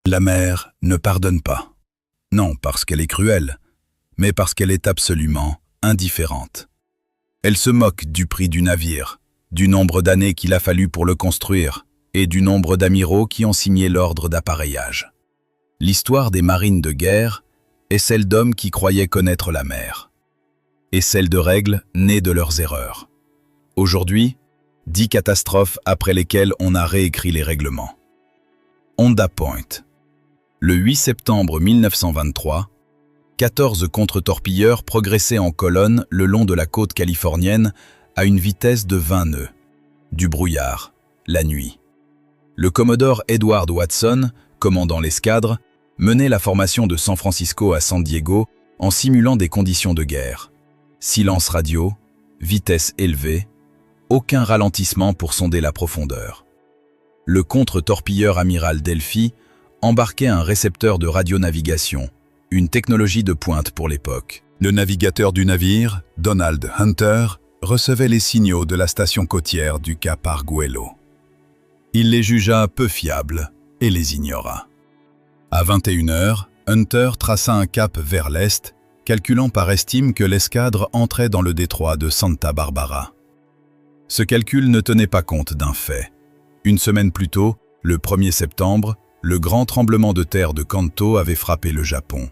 La mer ne pardonne pas. Non parce qu'elle est cruelle, mais parce qu'elle est absolument indifférente. Elle se moque du prix du navire, du nombre d'années qu'il a fallu pour le construire et du nombre d'amiraux qui ont signé l'ordre d'appareillage. L'histoire des marines de guerre est celle d'hommes qui croyaient connaître la mer, et celle de règles nées de leurs erreurs. Aujourd'hui, 10 catastrophes après lesquelles on a réécrit les règlements. Honda Point. Le 8 septembre 1923, 14 contre-torpilleurs progressaient en colonne le long de la côte californienne à une vitesse de 20 nœuds. Du brouillard, la nuit. Le commodore Edward Watson, commandant l'escadre, menait la formation de San Francisco à San Diego en simulant des conditions de guerre. Silence radio, vitesse élevée, aucun ralentissement pour sonder la profondeur. Le contre-torpilleur amiral Delphi embarquait un récepteur de radionavigation, une technologie de pointe pour l'époque. Le navigateur du navire, Donald Hunter, recevait les signaux de la station côtière du Cap Arguello. Il les jugea peu fiables et les ignora. À 21h, Hunter traça un cap vers l'est, calculant par estime que l'escadre entrait dans le détroit de Santa Barbara. Ce calcul ne tenait pas compte d'un fait. Une semaine plus tôt, le 1er septembre, le grand tremblement de terre de Kanto avait frappé le Japon.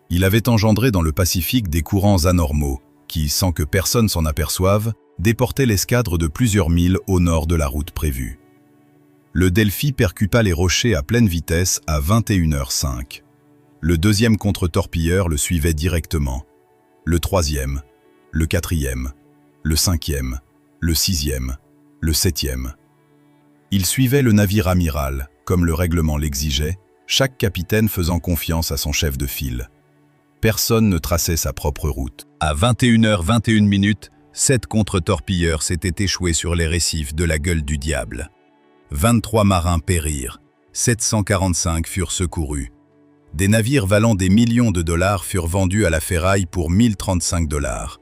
Il avait engendré dans le Pacifique des courants anormaux qui, sans que personne s'en aperçoive, déportaient l'escadre de plusieurs milles au nord de la route prévue. Le Delphi percuta les rochers à pleine vitesse à 21h05. Le deuxième contre-torpilleur le suivait directement. Le troisième, le quatrième, le cinquième, le sixième, le septième. Il suivait le navire amiral, comme le règlement l'exigeait, chaque capitaine faisant confiance à son chef de file. Personne ne traçait sa propre route. À 21h21, 7 contre-torpilleurs s'étaient échoués sur les récifs de la Gueule du Diable. 23 marins périrent, 745 furent secourus. Des navires valant des millions de dollars furent vendus à la ferraille pour 1035 $.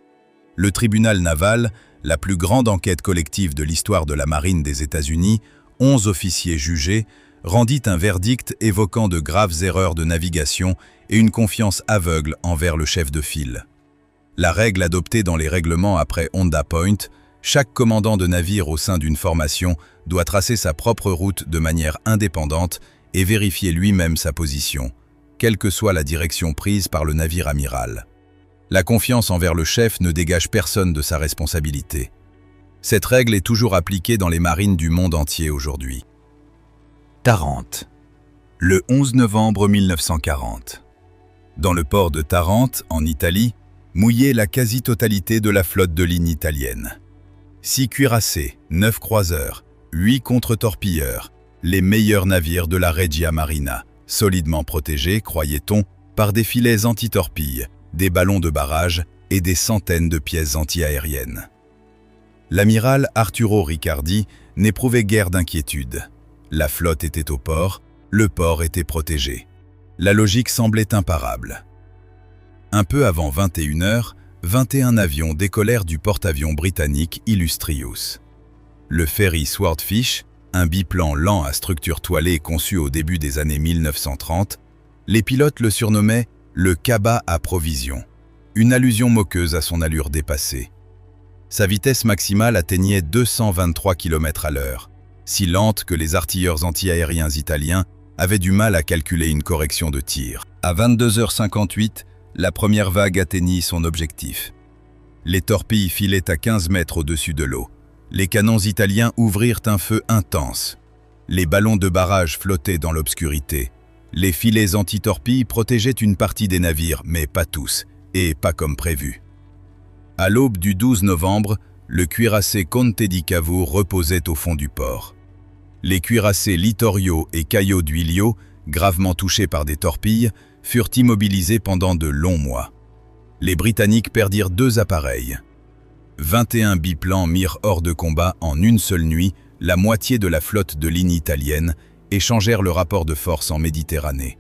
Le tribunal naval, la plus grande enquête collective de l'histoire de la marine des États-Unis, 11 officiers jugés, rendit un verdict évoquant de graves erreurs de navigation et une confiance aveugle envers le chef de file. La règle adoptée dans les règlements après Honda Point, chaque commandant de navire au sein d'une formation doit tracer sa propre route de manière indépendante et vérifier lui-même sa position, quelle que soit la direction prise par le navire amiral. La confiance envers le chef ne dégage personne de sa responsabilité. Cette règle est toujours appliquée dans les marines du monde entier aujourd'hui. Tarente. Le 11 novembre 1940. Dans le port de Tarente, en Italie, mouillait la quasi-totalité de la flotte de ligne italienne. 6 cuirassés, 9 croiseurs, 8 contre-torpilleurs, les meilleurs navires de la Regia Marina, solidement protégés, croyait-on, par des filets anti-torpilles, des ballons de barrage et des centaines de pièces anti-aériennes. L'amiral Arturo Riccardi n'éprouvait guère d'inquiétude. La flotte était au port, le port était protégé. La logique semblait imparable. Un peu avant 21h, 21 avions décollèrent du porte-avions britannique Illustrious. Le ferry Swordfish, un biplan lent à structure toilée conçu au début des années 1930, les pilotes le surnommaient le cabas à provisions, une allusion moqueuse à son allure dépassée. Sa vitesse maximale atteignait 223 km/h, si lente que les artilleurs anti-aériens italiens avaient du mal à calculer une correction de tir. À 22h58, la première vague atteignit son objectif. Les torpilles filaient à 15 mètres au-dessus de l'eau. Les canons italiens ouvrirent un feu intense. Les ballons de barrage flottaient dans l'obscurité. Les filets anti-torpilles protégeaient une partie des navires, mais pas tous, et pas comme prévu. À l'aube du 12 novembre, le cuirassé Conte di Cavour reposait au fond du port. Les cuirassés Littorio et Caio Duilio, gravement touchés par des torpilles, furent immobilisés pendant de longs mois. Les Britanniques perdirent 2 appareils. 21 biplans mirent hors de combat en une seule nuit la moitié de la flotte de ligne italienne et changèrent le rapport de force en Méditerranée.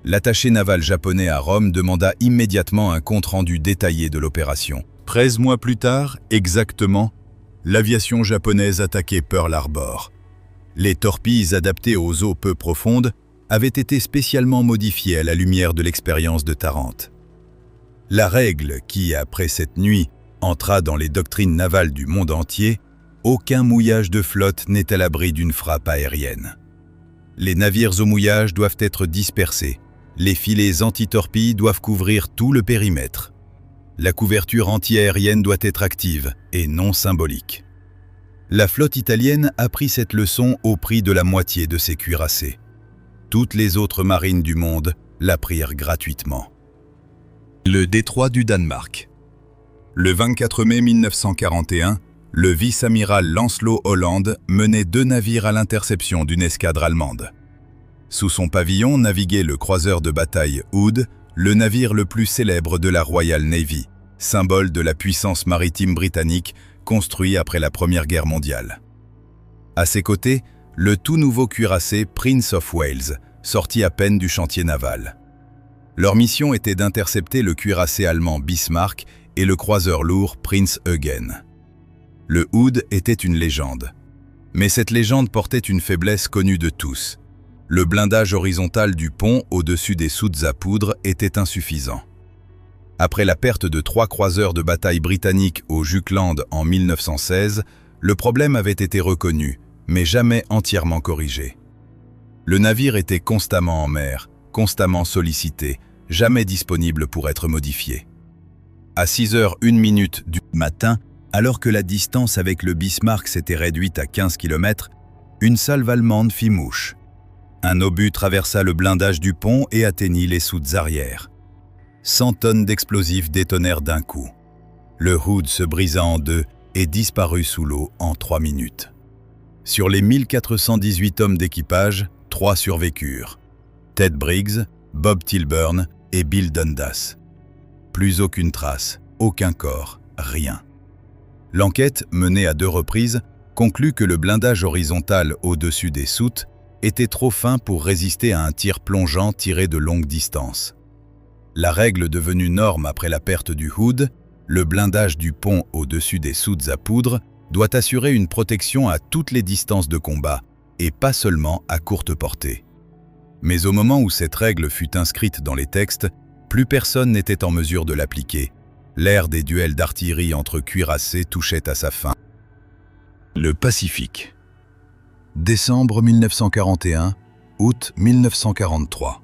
L'attaché naval japonais à Rome demanda immédiatement un compte-rendu détaillé de l'opération. 13 mois plus tard, exactement, l'aviation japonaise attaquait Pearl Harbor. Les torpilles adaptées aux eaux peu profondes avait été spécialement modifié à la lumière de l'expérience de Tarente. La règle qui, après cette nuit, entra dans les doctrines navales du monde entier, aucun mouillage de flotte n'est à l'abri d'une frappe aérienne. Les navires au mouillage doivent être dispersés. Les filets anti-torpilles doivent couvrir tout le périmètre. La couverture anti-aérienne doit être active et non symbolique. La flotte italienne a pris cette leçon au prix de la moitié de ses cuirassés. Toutes les autres marines du monde l'apprirent gratuitement. Le détroit du Danemark. Le 24 mai 1941, le vice-amiral Lancelot Holland menait 2 navires à l'interception d'une escadre allemande. Sous son pavillon naviguait le croiseur de bataille Hood, le navire le plus célèbre de la Royal Navy, symbole de la puissance maritime britannique construit après la Première Guerre mondiale. À ses côtés, le tout nouveau cuirassé Prince of Wales, sorti à peine du chantier naval. Leur mission était d'intercepter le cuirassé allemand Bismarck et le croiseur lourd Prince Eugen. Le Hood était une légende. Mais cette légende portait une faiblesse connue de tous. Le blindage horizontal du pont au-dessus des soutes à poudre était insuffisant. Après la perte de 3 croiseurs de bataille britanniques au Jutland en 1916, le problème avait été reconnu, mais jamais entièrement corrigé. Le navire était constamment en mer, constamment sollicité, jamais disponible pour être modifié. À 6h01 du matin, alors que la distance avec le Bismarck s'était réduite à 15 km, une salve allemande fit mouche. Un obus traversa le blindage du pont et atteignit les soutes arrière. 100 tonnes d'explosifs détonèrent d'un coup. Le Hood se brisa en deux et disparut sous l'eau en 3 minutes. Sur les 1418 hommes d'équipage, 3 survécurent. Ted Briggs, Bob Tilburn et Bill Dundas. Plus aucune trace, aucun corps, rien. L'enquête, menée à 2 reprises, conclut que le blindage horizontal au-dessus des soutes était trop fin pour résister à un tir plongeant tiré de longue distance. La règle devenue norme après la perte du Hood, le blindage du pont au-dessus des soutes à poudre doit assurer une protection à toutes les distances de combat et pas seulement à courte portée. Mais au moment où cette règle fut inscrite dans les textes, plus personne n'était en mesure de l'appliquer. L'ère des duels d'artillerie entre cuirassés touchait à sa fin. Le Pacifique. Décembre 1941, août 1943.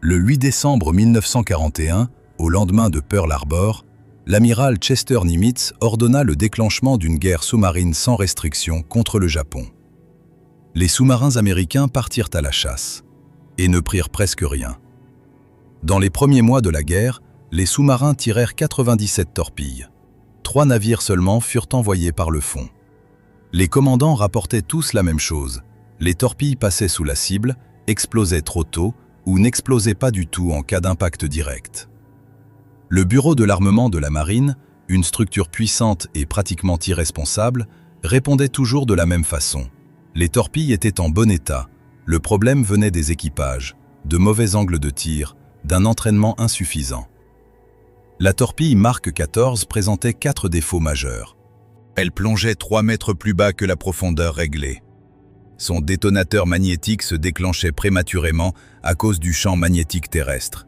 Le 8 décembre 1941, au lendemain de Pearl Harbor, l'amiral Chester Nimitz ordonna le déclenchement d'une guerre sous-marine sans restriction contre le Japon. Les sous-marins américains partirent à la chasse et ne prirent presque rien. Dans les premiers mois de la guerre, les sous-marins tirèrent 97 torpilles. 3 navires seulement furent envoyés par le fond. Les commandants rapportaient tous la même chose. Les torpilles passaient sous la cible, explosaient trop tôt ou n'explosaient pas du tout en cas d'impact direct. Le Bureau de l'armement de la Marine, une structure puissante et pratiquement irresponsable, répondait toujours de la même façon. Les torpilles étaient en bon état. Le problème venait des équipages, de mauvais angles de tir, d'un entraînement insuffisant. La torpille Mark 14 présentait 4 défauts majeurs. Elle plongeait 3 mètres plus bas que la profondeur réglée. Son détonateur magnétique se déclenchait prématurément à cause du champ magnétique terrestre.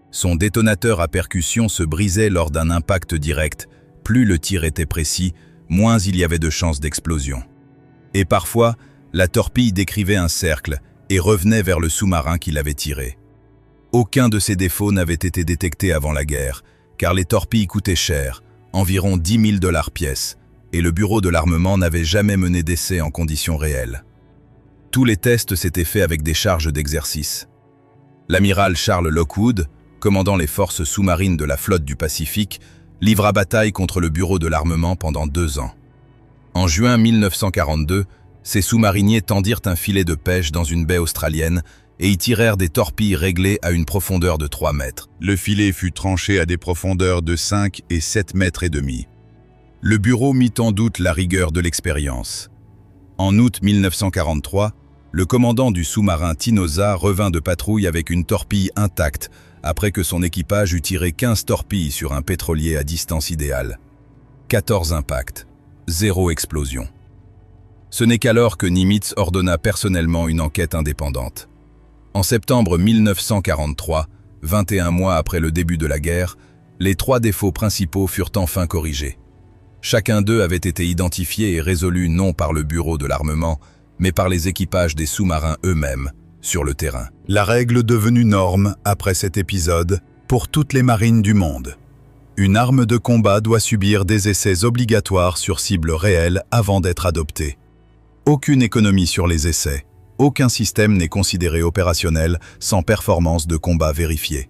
Son détonateur à percussion se brisait lors d'un impact direct. Plus le tir était précis, moins il y avait de chances d'explosion. Et parfois, la torpille décrivait un cercle et revenait vers le sous-marin qui l'avait tiré. Aucun de ces défauts n'avait été détecté avant la guerre, car les torpilles coûtaient cher, environ $10 000 pièce, et le Bureau de l'armement n'avait jamais mené d'essai en conditions réelles. Tous les tests s'étaient faits avec des charges d'exercice. L'amiral Charles Lockwood, commandant les forces sous-marines de la flotte du Pacifique, livra bataille contre le Bureau de l'armement pendant 2 ans. En juin 1942, ces sous-mariniers tendirent un filet de pêche dans une baie australienne et y tirèrent des torpilles réglées à une profondeur de 3 mètres. Le filet fut tranché à des profondeurs de 5 et 7 mètres et demi. Le bureau mit en doute la rigueur de l'expérience. En août 1943, le commandant du sous-marin Tinosa revint de patrouille avec une torpille intacte après que son équipage eut tiré 15 torpilles sur un pétrolier à distance idéale. 14 impacts, 0 explosion. Ce n'est qu'alors que Nimitz ordonna personnellement une enquête indépendante. En septembre 1943, 21 mois après le début de la guerre, les 3 défauts principaux furent enfin corrigés. Chacun d'eux avait été identifié et résolu non par le bureau de l'armement, mais par les équipages des sous-marins eux-mêmes, sur le terrain. La règle devenue norme après cet épisode pour toutes les marines du monde. Une arme de combat doit subir des essais obligatoires sur cibles réelles avant d'être adoptée. Aucune économie sur les essais. Aucun système n'est considéré opérationnel sans performance de combat vérifiée.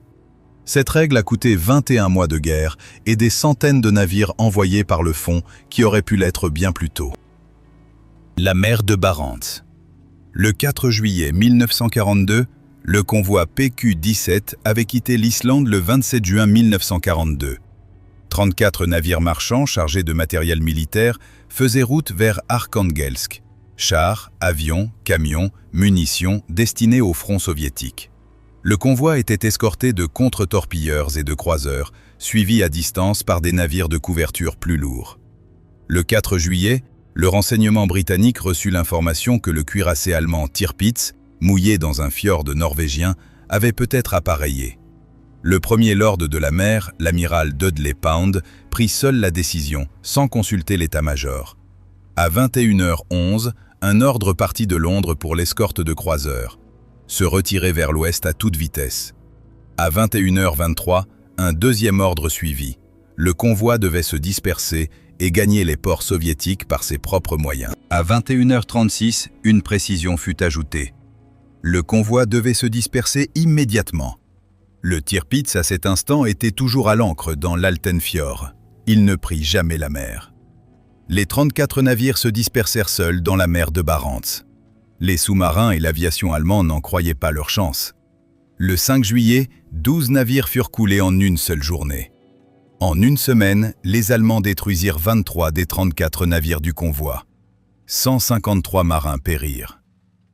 Cette règle a coûté 21 mois de guerre et des centaines de navires envoyés par le fond qui auraient pu l'être bien plus tôt. La mer de Barents. Le 4 juillet 1942, le convoi PQ-17 avait quitté l'Islande le 27 juin 1942. 34 navires marchands chargés de matériel militaire faisaient route vers Arkhangelsk. Chars, avions, camions, munitions destinés au front soviétique. Le convoi était escorté de contre-torpilleurs et de croiseurs, suivis à distance par des navires de couverture plus lourds. Le 4 juillet, le renseignement britannique reçut l'information que le cuirassé allemand Tirpitz, mouillé dans un fjord norvégien, avait peut-être appareillé. Le premier lord de la mer, l'amiral Dudley Pound, prit seul la décision, sans consulter l'état-major. À 21h11, un ordre partit de Londres pour l'escorte de croiseurs. Se retirer vers l'ouest à toute vitesse. À 21h23, un deuxième ordre suivit. Le convoi devait se disperser et gagner les ports soviétiques par ses propres moyens. À 21h36, une précision fut ajoutée. Le convoi devait se disperser immédiatement. Le Tirpitz, à cet instant, était toujours à l'ancre dans l'Altenfjord. Il ne prit jamais la mer. Les 34 navires se dispersèrent seuls dans la mer de Barents. Les sous-marins et l'aviation allemande n'en croyaient pas leur chance. Le 5 juillet, 12 navires furent coulés en une seule journée. En une semaine, les Allemands détruisirent 23 des 34 navires du convoi. 153 marins périrent.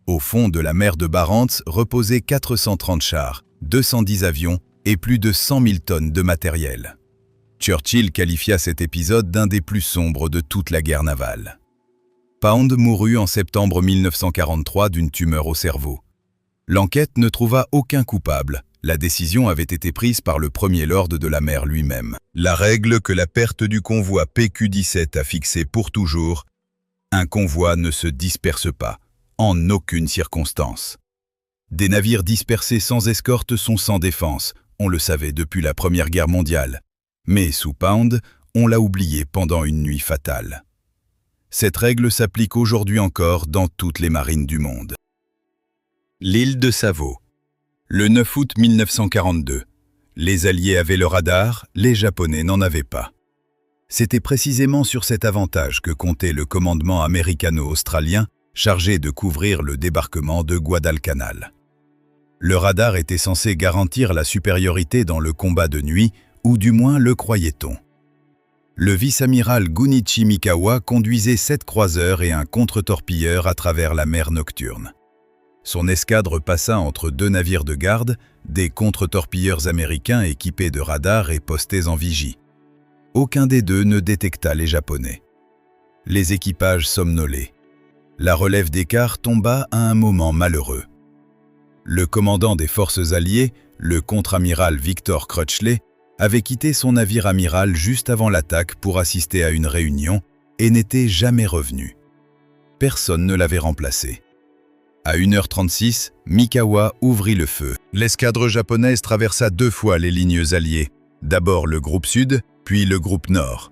Au fond de la mer de Barents reposaient 430 chars, 210 avions et plus de 100 000 tonnes de matériel. Churchill qualifia cet épisode d'un des plus sombres de toute la guerre navale. Pound mourut en septembre 1943 d'une tumeur au cerveau. L'enquête ne trouva aucun coupable. La décision avait été prise par le premier lord de la mer lui-même. La règle que la perte du convoi PQ-17 a fixée pour toujours, un convoi ne se disperse pas, en aucune circonstance. Des navires dispersés sans escorte sont sans défense, on le savait depuis la Première Guerre mondiale. Mais sous Pound, on l'a oublié pendant une nuit fatale. Cette règle s'applique aujourd'hui encore dans toutes les marines du monde. L'île de Savo. Le 9 août 1942. Les Alliés avaient le radar, les Japonais n'en avaient pas. C'était précisément sur cet avantage que comptait le commandement américano-australien chargé de couvrir le débarquement de Guadalcanal. Le radar était censé garantir la supériorité dans le combat de nuit, ou du moins le croyait-on. Le vice-amiral Gunichi Mikawa conduisait 7 croiseurs et un contre-torpilleur à travers la mer nocturne. Son escadre passa entre 2 navires de garde, des contre-torpilleurs américains équipés de radars et postés en vigie. Aucun des deux ne détecta les Japonais. Les équipages somnolaient. La relève d'écart tomba à un moment malheureux. Le commandant des forces alliées, le contre-amiral Victor Crutchley, avait quitté son navire amiral juste avant l'attaque pour assister à une réunion et n'était jamais revenu. Personne ne l'avait remplacé. À 1h36, Mikawa ouvrit le feu. L'escadre japonaise traversa 2 fois les lignes alliées. D'abord le groupe sud, puis le groupe nord.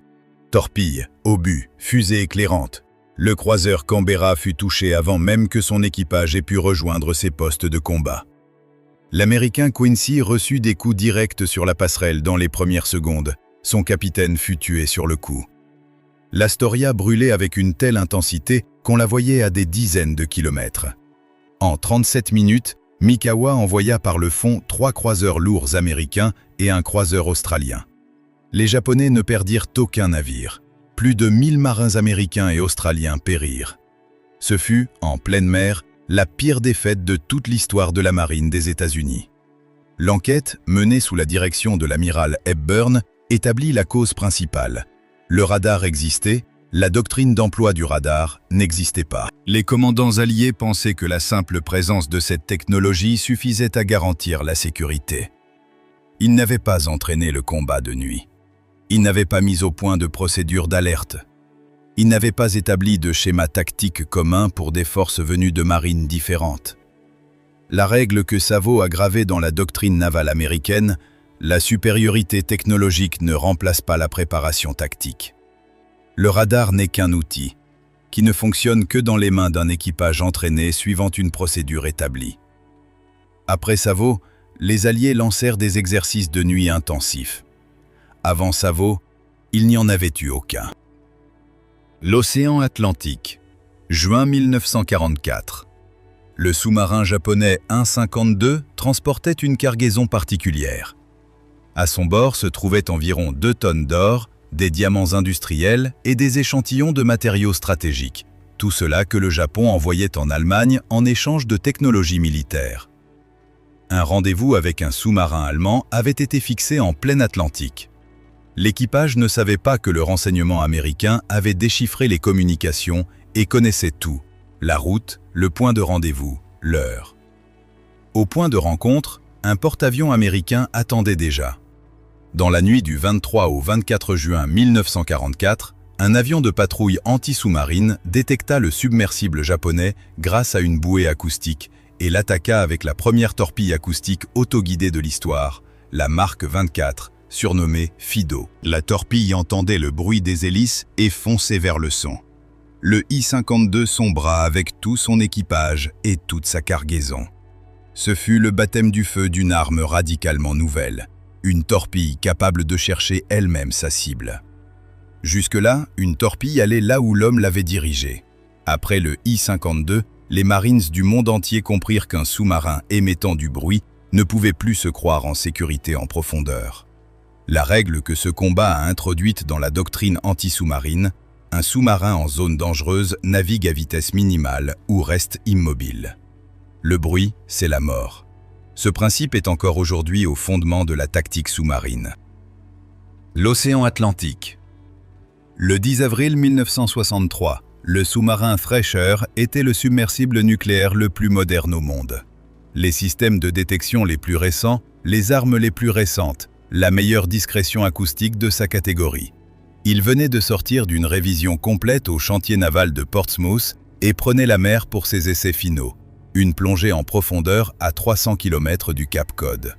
Torpilles, obus, fusées éclairantes. Le croiseur Canberra fut touché avant même que son équipage ait pu rejoindre ses postes de combat. L'Américain Quincy reçut des coups directs sur la passerelle dans les premières secondes. Son capitaine fut tué sur le coup. L'Astoria brûlait avec une telle intensité qu'on la voyait à des dizaines de kilomètres. En 37 minutes, Mikawa envoya par le fond 3 croiseurs lourds américains et un croiseur australien. Les Japonais ne perdirent aucun navire. Plus de 1000 marins américains et australiens périrent. Ce fut, en pleine mer, la pire défaite de toute l'histoire de la marine des États-Unis. L'enquête, menée sous la direction de l'amiral Hepburn, établit la cause principale. Le radar existait, La doctrine d'emploi du radar n'existait pas. Les commandants alliés pensaient que la simple présence de cette technologie suffisait à garantir la sécurité. Ils n'avaient pas entraîné le combat de nuit. Ils n'avaient pas mis au point de procédures d'alerte. Ils n'avaient pas établi de schéma tactique commun pour des forces venues de marines différentes. La règle que Savot a gravée dans la doctrine navale américaine, la supériorité technologique ne remplace pas la préparation tactique. Le radar n'est qu'un outil, qui ne fonctionne que dans les mains d'un équipage entraîné suivant une procédure établie. Après Savot, les Alliés lancèrent des exercices de nuit intensifs. Avant Savot, il n'y en avait eu aucun. L'océan Atlantique, juin 1944. Le sous-marin japonais 152 transportait une cargaison particulière. À son bord se trouvaient environ 2 tonnes d'or, des diamants industriels et des échantillons de matériaux stratégiques. Tout cela que le Japon envoyait en Allemagne en échange de technologies militaires. Un rendez-vous avec un sous-marin allemand avait été fixé en plein Atlantique. L'équipage ne savait pas que le renseignement américain avait déchiffré les communications et connaissait tout, la route, le point de rendez-vous, l'heure. Au point de rencontre, un porte-avions américain attendait déjà. Dans la nuit du 23 au 24 juin 1944, un avion de patrouille anti-sous-marine détecta le submersible japonais grâce à une bouée acoustique et l'attaqua avec la première torpille acoustique autoguidée de l'histoire, la Mark 24, surnommée Fido. La torpille entendait le bruit des hélices et fonçait vers le son. Le I-52 sombra avec tout son équipage et toute sa cargaison. Ce fut le baptême du feu d'une arme radicalement nouvelle, une torpille capable de chercher elle-même sa cible. Jusque-là, une torpille allait là où l'homme l'avait dirigée. Après le I-52, les Marines du monde entier comprirent qu'un sous-marin émettant du bruit ne pouvait plus se croire en sécurité en profondeur. La règle que ce combat a introduite dans la doctrine anti-sous-marine, un sous-marin en zone dangereuse navigue à vitesse minimale ou reste immobile. Le bruit, c'est la mort. Ce principe est encore aujourd'hui au fondement de la tactique sous-marine. L'océan Atlantique. Le 10 avril 1963, le sous-marin Thresher était le submersible nucléaire le plus moderne au monde. Les systèmes de détection les plus récents, les armes les plus récentes, la meilleure discrétion acoustique de sa catégorie. Il venait de sortir d'une révision complète au chantier naval de Portsmouth et prenait la mer pour ses essais finaux, une plongée en profondeur à 300 km du Cap Cod.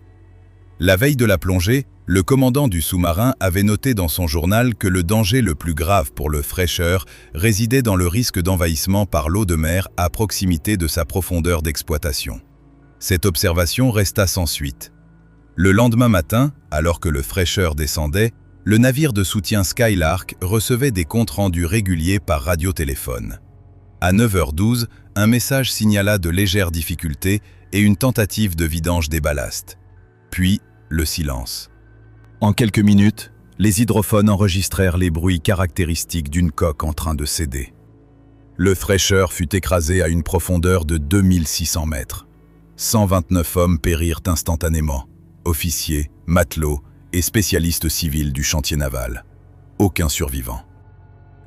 La veille de la plongée, le commandant du sous-marin avait noté dans son journal que le danger le plus grave pour le Thresher résidait dans le risque d'envahissement par l'eau de mer à proximité de sa profondeur d'exploitation. Cette observation resta sans suite. Le lendemain matin, alors que le Thresher descendait, le navire de soutien Skylark recevait des comptes rendus réguliers par radiotéléphone. À 9h12, un message signala de légères difficultés et une tentative de vidange des ballasts. Puis, le silence. En quelques minutes, les hydrophones enregistrèrent les bruits caractéristiques d'une coque en train de céder. Le Thresher fut écrasé à une profondeur de 2600 mètres. 129 hommes périrent instantanément, officiers, matelots et spécialistes civils du chantier naval. Aucun survivant.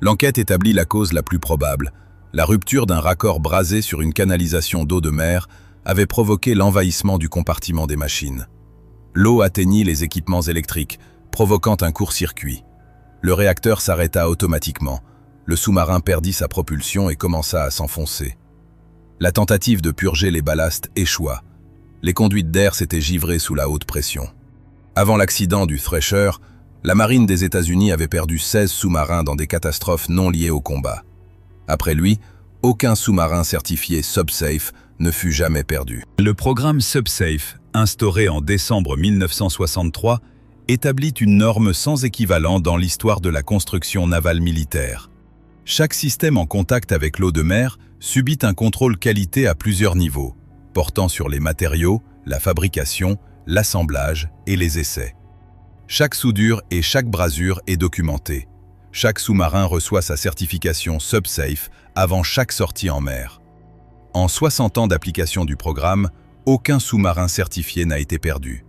L'enquête établit la cause la plus probable. La rupture d'un raccord brasé sur une canalisation d'eau de mer avait provoqué l'envahissement du compartiment des machines. L'eau atteignit les équipements électriques, provoquant un court-circuit. Le réacteur s'arrêta automatiquement. Le sous-marin perdit sa propulsion et commença à s'enfoncer. La tentative de purger les ballasts échoua. Les conduites d'air s'étaient givrées sous la haute pression. Avant l'accident du Thresher, la marine des États-Unis avait perdu 16 sous-marins dans des catastrophes non liées au combat. Après lui, aucun sous-marin certifié SubSafe ne fut jamais perdu. Le programme SubSafe, instauré en décembre 1963, établit une norme sans équivalent dans l'histoire de la construction navale militaire. Chaque système en contact avec l'eau de mer subit un contrôle qualité à plusieurs niveaux, portant sur les matériaux, la fabrication, l'assemblage et les essais. Chaque soudure et chaque brasure est documentée. Chaque sous-marin reçoit sa certification SubSafe avant chaque sortie en mer. En 60 ans d'application du programme, aucun sous-marin certifié n'a été perdu.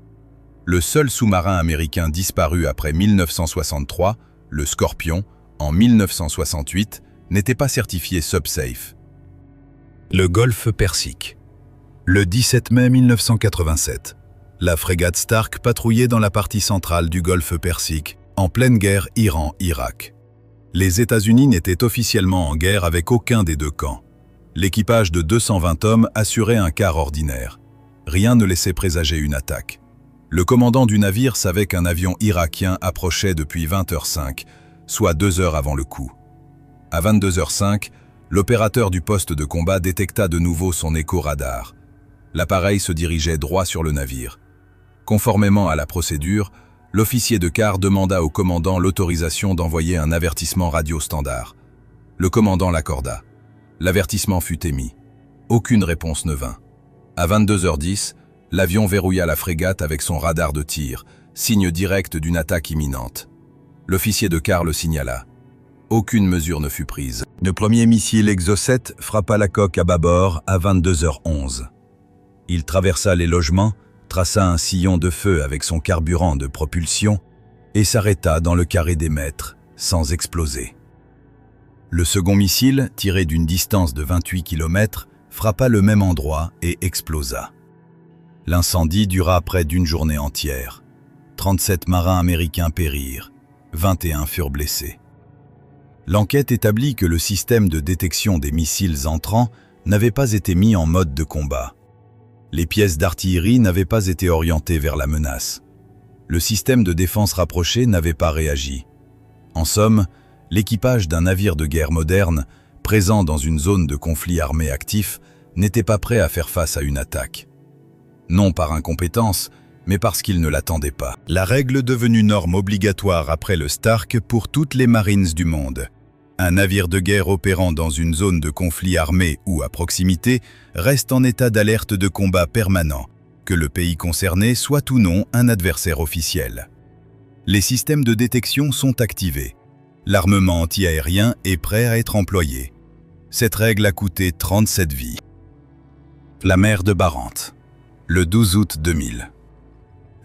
Le seul sous-marin américain disparu après 1963, le Scorpion, en 1968, n'était pas certifié SubSafe. Le golfe Persique. Le 17 mai 1987, la frégate Stark patrouillait dans la partie centrale du golfe Persique, en pleine guerre Iran-Irak. Les États-Unis n'étaient officiellement en guerre avec aucun des deux camps. L'équipage de 220 hommes assurait un quart ordinaire. Rien ne laissait présager une attaque. Le commandant du navire savait qu'un avion irakien approchait depuis 20h05, soit 2 heures avant le coup. À 22h05, l'opérateur du poste de combat détecta de nouveau son écho-radar. L'appareil se dirigeait droit sur le navire. Conformément à la procédure, l'officier de quart demanda au commandant l'autorisation d'envoyer un avertissement radio standard. Le commandant l'accorda. L'avertissement fut émis. Aucune réponse ne vint. À 22h10, l'avion verrouilla la frégate avec son radar de tir, signe direct d'une attaque imminente. L'officier de quart le signala. Aucune mesure ne fut prise. Le premier missile Exocet frappa la coque à bâbord à 22h11. Il traversa les logements, traça un sillon de feu avec son carburant de propulsion et s'arrêta dans le carré des mètres, sans exploser. Le second missile, tiré d'une distance de 28 km, frappa le même endroit et explosa. L'incendie dura près d'une journée entière. 37 marins américains périrent, 21 furent blessés. L'enquête établit que le système de détection des missiles entrants n'avait pas été mis en mode de combat. Les pièces d'artillerie n'avaient pas été orientées vers la menace. Le système de défense rapproché n'avait pas réagi. En somme, l'équipage d'un navire de guerre moderne, présent dans une zone de conflit armé actif, n'était pas prêt à faire face à une attaque. Non par incompétence, mais parce qu'il ne l'attendait pas. La règle devenue norme obligatoire après le Stark pour toutes les Marines du monde. Un navire de guerre opérant dans une zone de conflit armé ou à proximité reste en état d'alerte de combat permanent, que le pays concerné soit ou non un adversaire officiel. Les systèmes de détection sont activés. L'armement anti-aérien est prêt à être employé. Cette règle a coûté 37 vies. La mer de Barents. Le 12 août 2000.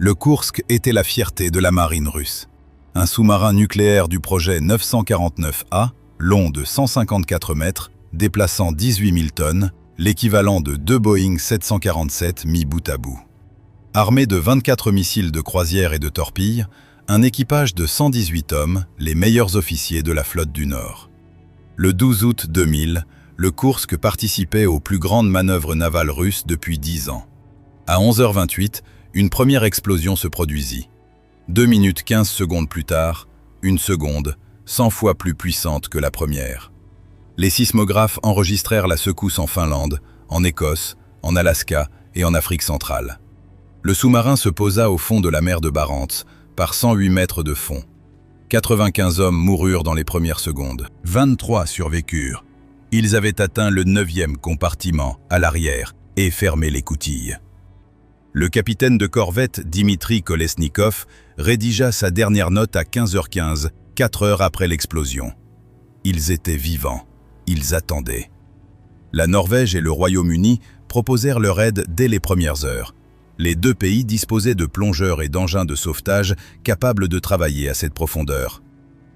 Le Koursk était la fierté de la marine russe. Un sous-marin nucléaire du projet 949A, long de 154 mètres, déplaçant 18 000 tonnes, l'équivalent de 2 Boeing 747 mis bout à bout. Armé de 24 missiles de croisière et de torpilles, un équipage de 118 hommes, les meilleurs officiers de la flotte du Nord. Le 12 août 2000, le Koursk participait aux plus grandes manœuvres navales russes depuis 10 ans. À 11h28, une première explosion se produisit. 2 minutes 15 secondes plus tard, une seconde, 100 fois plus puissante que la première. Les sismographes enregistrèrent la secousse en Finlande, en Écosse, en Alaska et en Afrique centrale. Le sous-marin se posa au fond de la mer de Barents, par 108 mètres de fond. 95 hommes moururent dans les premières secondes. 23 survécurent. Ils avaient atteint le 9e compartiment, à l'arrière, et fermé l'écoutille. Le capitaine de corvette Dimitri Kolesnikov rédigea sa dernière note à 15h15, 4 heures après l'explosion. Ils étaient vivants, ils attendaient. La Norvège et le Royaume-Uni proposèrent leur aide dès les premières heures. Les deux pays disposaient de plongeurs et d'engins de sauvetage capables de travailler à cette profondeur.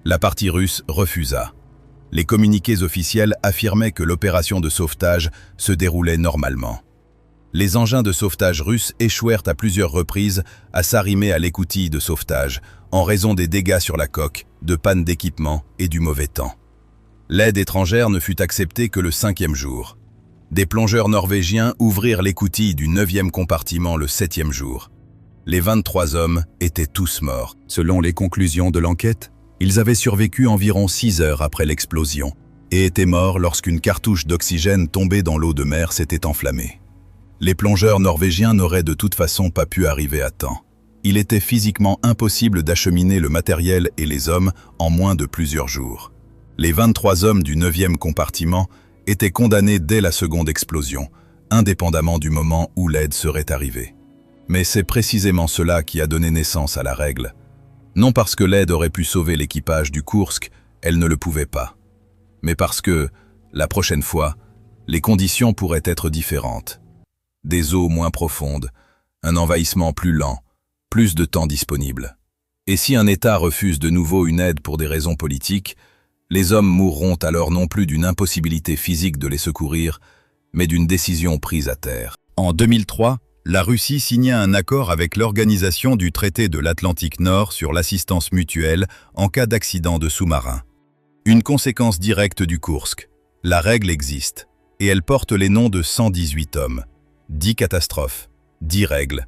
La partie russe refusa. Les communiqués officiels affirmaient que l'opération de sauvetage se déroulait normalement. Les engins de sauvetage russes échouèrent à plusieurs reprises à s'arrimer à l'écoutille de sauvetage en raison des dégâts sur la coque, de panne d'équipement et du mauvais temps. L'aide étrangère ne fut acceptée que le 5e jour. Des plongeurs norvégiens ouvrirent l'écoutille du 9e compartiment le 7e jour. Les 23 hommes étaient tous morts. Selon les conclusions de l'enquête, ils avaient survécu environ 6 heures après l'explosion et étaient morts lorsqu'une cartouche d'oxygène tombée dans l'eau de mer s'était enflammée. Les plongeurs norvégiens n'auraient de toute façon pas pu arriver à temps. Il était physiquement impossible d'acheminer le matériel et les hommes en moins de plusieurs jours. Les 23 hommes du 9e compartiment étaient condamnés dès la seconde explosion, indépendamment du moment où l'aide serait arrivée. Mais c'est précisément cela qui a donné naissance à la règle. Non parce que l'aide aurait pu sauver l'équipage du Koursk, elle ne le pouvait pas. Mais parce que, la prochaine fois, les conditions pourraient être différentes. Des eaux moins profondes, un envahissement plus lent, plus de temps disponible. Et si un État refuse de nouveau une aide pour des raisons politiques, Les hommes mourront alors non plus d'une impossibilité physique de les secourir, mais d'une décision prise à terre. En 2003, la Russie signa un accord avec l'Organisation du traité de l'Atlantique Nord sur l'assistance mutuelle en cas d'accident de sous-marin. Une conséquence directe du Koursk. La règle existe, et elle porte les noms de 118 hommes. 10 catastrophes, 10 règles,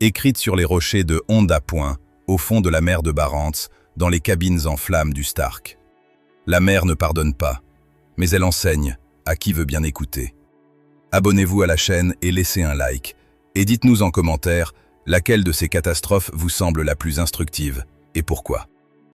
écrites sur les rochers de Honda Point, au fond de la mer de Barents, dans les cabines en flammes du Stark. La mer ne pardonne pas, mais elle enseigne à qui veut bien écouter. Abonnez-vous à la chaîne et laissez un like. Et dites-nous en commentaire laquelle de ces catastrophes vous semble la plus instructive et pourquoi.